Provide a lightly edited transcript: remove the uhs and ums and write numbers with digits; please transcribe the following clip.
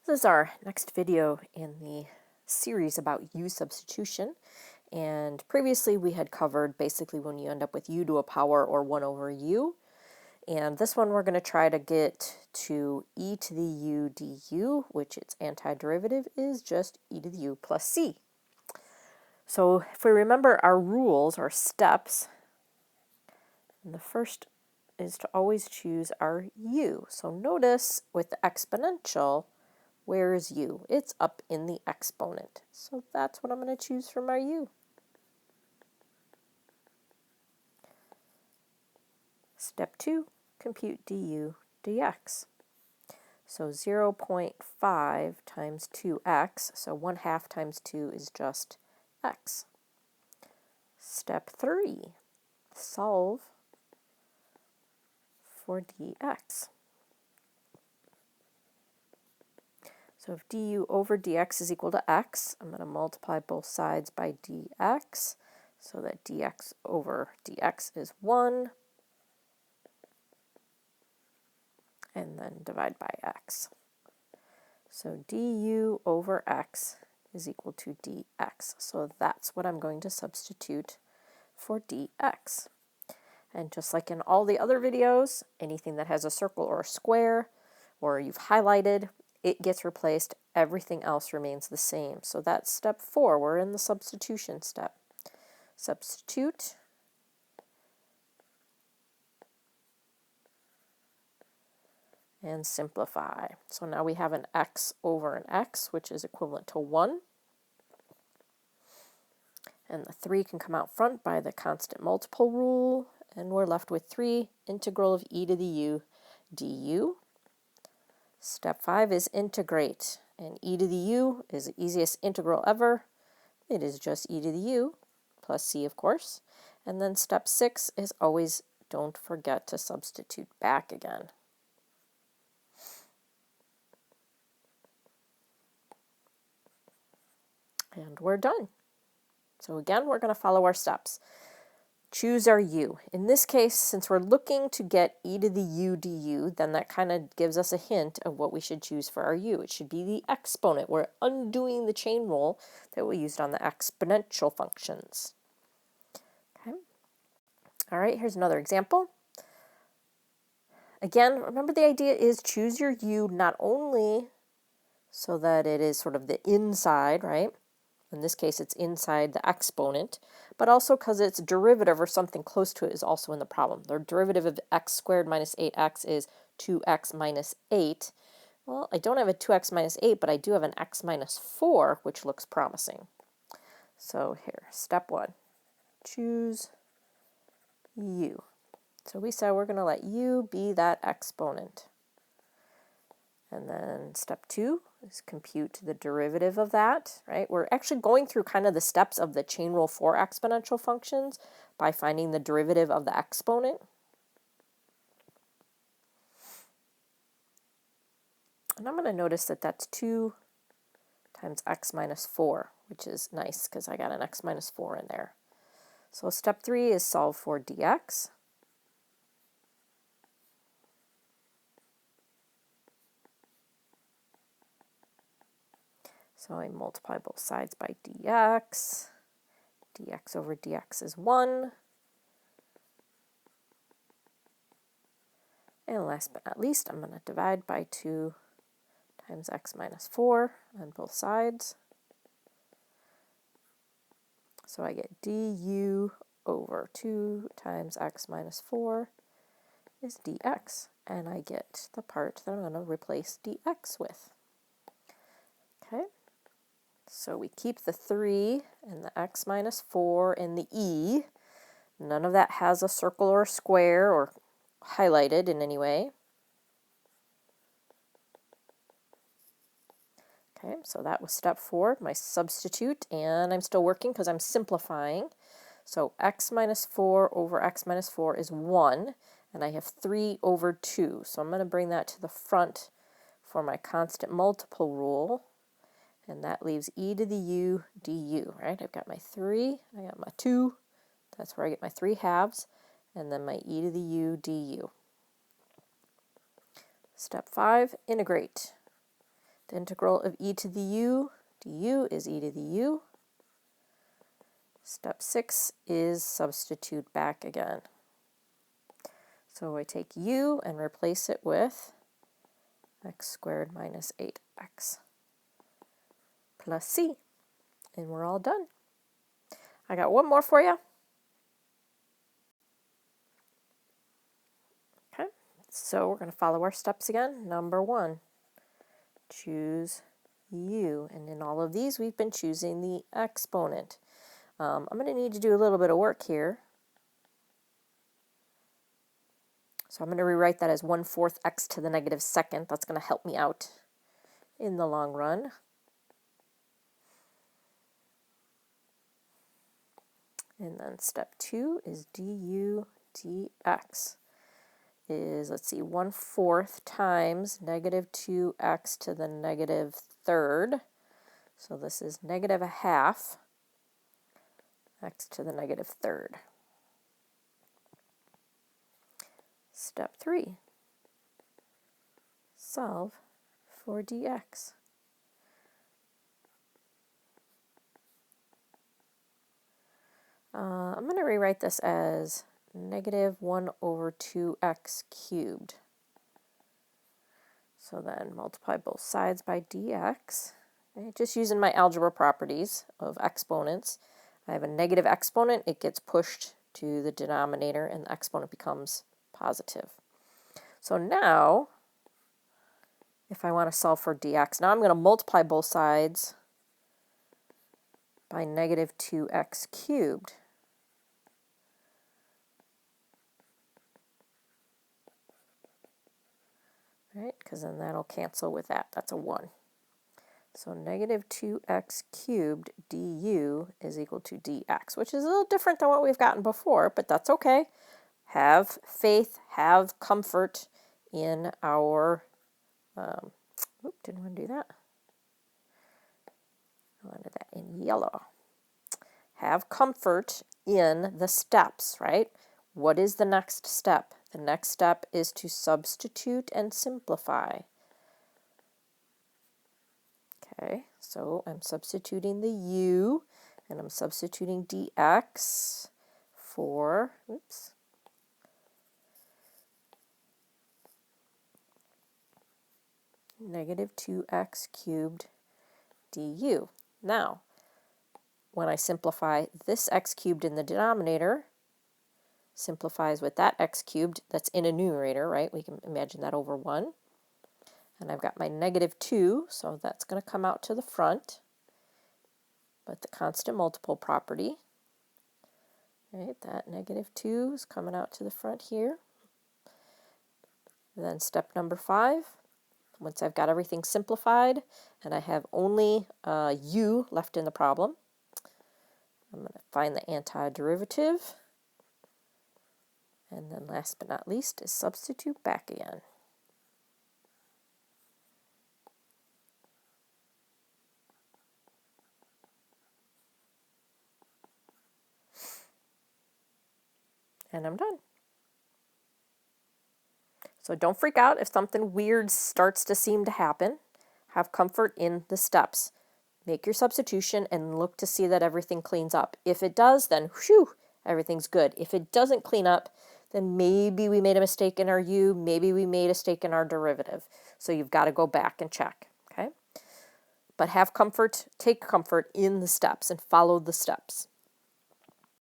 This is our next video in the series about u substitution, and previously we had covered basically when you end up with u to a power or 1 over u, and this one we're going to try to get to e to the u du, which its antiderivative is just e to the u plus c. So if we remember our rules, our steps, the first is to always choose our u. So notice with the exponential, where is u? It's up in the exponent. So that's what I'm going to choose for my u. Step 2, compute du dx. So 0.5 times 2x, so 1/2 times 2 is just x. Step 3, solve for dx. So if du over dx is equal to x, I'm going to multiply both sides by dx, so that dx over dx is 1, and then divide by x. So du over x is equal to dx. So that's what I'm going to substitute for dx. And just like in all the other videos, anything that has a circle or a square, or you've highlighted, it gets replaced. Everything else remains the same. So that's step 4. We're in the substitution step. Substitute. And simplify. So now we have an x over an x, which is equivalent to 1. And the 3 can come out front by the constant multiple rule, and we're left with 3 integral of e to the u du. Step 5 is integrate, and e to the u is the easiest integral ever. It is just e to the u plus c, of course. And then step 6 is always don't forget to substitute back again. And we're done. So again, we're going to follow our steps. Choose our u. In this case, since we're looking to get e to the u du, then that kind of gives us a hint of what we should choose for our u. It should be the exponent. We're undoing the chain rule that we used on the exponential functions. Okay. All right, here's another example. Again, remember the idea is choose your u not only so that it is sort of the inside, right? In this case, it's inside the exponent, but also because its derivative or something close to it is also in the problem. The derivative of x squared minus 8x is 2x minus 8. Well, I don't have a 2x minus 8, but I do have an x minus 4, which looks promising. So here, step 1, choose u. So we said we're going to let u be that exponent. And then step 2 is compute the derivative of that, right? We're actually going through kind of the steps of the chain rule for exponential functions by finding the derivative of the exponent. And I'm going to notice that that's 2 times x minus 4, which is nice because I got an x minus 4 in there. So step 3 is solve for dx. So I multiply both sides by dx. Dx over dx is 1. And last but not least, I'm going to divide by 2 times x minus 4 on both sides. So I get du over 2 times x minus 4 is dx. And I get the part that I'm going to replace dx with. Okay. So we keep the 3 and the x minus 4 and the e. None of that has a circle or a square or highlighted in any way. Okay, so that was step 4, my substitute, and I'm still working because I'm simplifying. So x minus 4 over x minus 4 is 1, and I have 3 over 2. So I'm going to bring that to the front for my constant multiple rule. And that leaves e to the u du, right? I've got my 3, I got my 2, that's where I get my 3 halves, and then my e to the u du. Step 5, integrate. The integral of e to the u du is e to the u. Step 6 is substitute back again. So I take u and replace it with x squared minus 8x plus c. And we're all done. I got one more for you. Okay, so we're going to follow our steps again. Number 1, choose u. And in all of these, we've been choosing the exponent. I'm going to need to do a little bit of work here. So I'm going to rewrite that as 1/4 x to the negative second. That's going to help me out in the long run. And then step 2 is du dx is, let's see, 1/4 times negative 2x to the negative third. So this is negative 1/2 x to the negative third. Step 3, solve for dx. I'm going to rewrite this as negative 1/2x cubed. So then multiply both sides by dx. Okay, just using my algebra properties of exponents. I have a negative exponent, it gets pushed to the denominator and the exponent becomes positive. So now, if I want to solve for dx, now I'm going to multiply both sides by negative 2x cubed. Right, because then that'll cancel with that. That's a 1. So negative 2x cubed du is equal to dx, which is a little different than what we've gotten before, but that's okay. Have faith, have comfort in our, didn't want to do that. I wanted that in yellow. Have comfort in the steps, right? What is the next step? The next step is to substitute and simplify. Okay, so I'm substituting the u, and I'm substituting dx for, negative 2x cubed du. Now, when I simplify, this x cubed in the denominator simplifies with that x cubed that's in a numerator, right? We can imagine that over 1. And I've got my negative 2, so that's going to come out to the front. But the constant multiple property, right, that negative 2 is coming out to the front here. And then step number 5, once I've got everything simplified and I have only u left in the problem, I'm going to find the antiderivative. And then last but not least is substitute back again. And I'm done. So don't freak out if something weird starts to seem to happen. Have comfort in the steps. Make your substitution and look to see that everything cleans up. If it does, then whew, everything's good. If it doesn't clean up, then maybe we made a mistake in our u, maybe we made a mistake in our derivative. So you've got to go back and check, okay? But have comfort, take comfort in the steps and follow the steps.